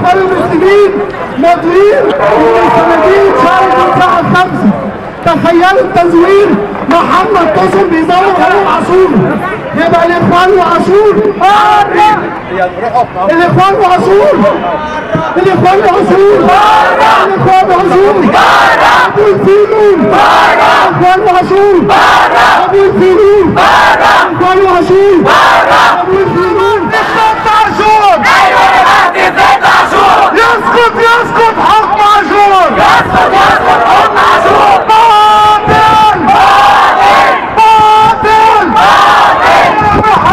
الاخوان المسلمين ماضيين من صناديق شهر الساعه 5. تخيلوا التزوير، محمد طسم بيزور عليهم عاشور. يبقى الاخوان وعاشور الاخوان وعاشور الاخوان وعاشور الاخوان وعاشور ابو الفيلون الاخوان وعاشور ابو الفيلون الاخوان وعاشور ابو الفيلون. اسكت عاشور، يسكت يسكت حكم عاشور، يسكت يسكت حكم عاشور. باطل باطل باطل باطل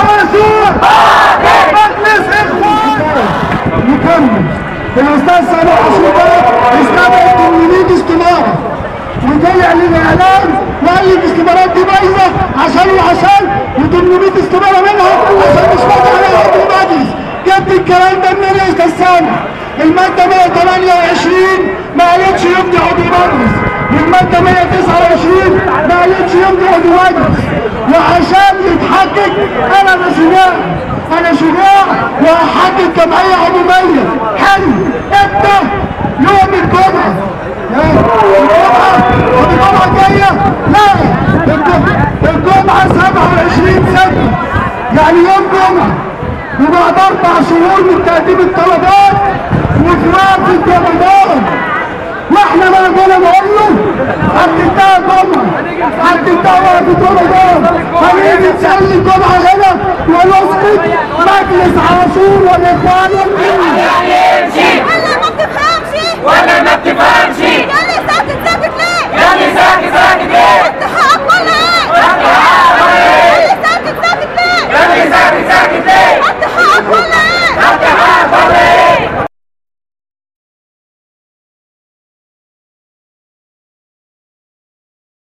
عاشور باطل. مجلس اخوان نكمل. الاستاذ سامح عاشور ده استدعى 800 استماره وجاي يعلن اعلان وقال لي الاستمارات دي بايظه عشان وعشان و800 استماره منها عشان مش فاضي عليها عضو المجلس. جبت الكلام ده منين يا استاذ سامح؟ الماده 128 ما قالتش يمضي عضو مجلس، والماده 129 ما قالتش يمضي عضو مجلس. وعشان يتحقق انا شجاع وهحقق جمعيه عموميه. حلو، امتى؟ يوم الجمعه. الجمعه الجايه؟ لا، الجمعه 27/6 يعني يوم جمعه، وبعد 4 شهور من تقديم الطلبات وفي وقفه رمضان. واحنا بقى جينا نقول له حددتها جمعه، حددتها وقفه رمضان، هنيجي نسلي الجمعه هنا ونسقط مجلس عاشور والاخوان والمسلمين.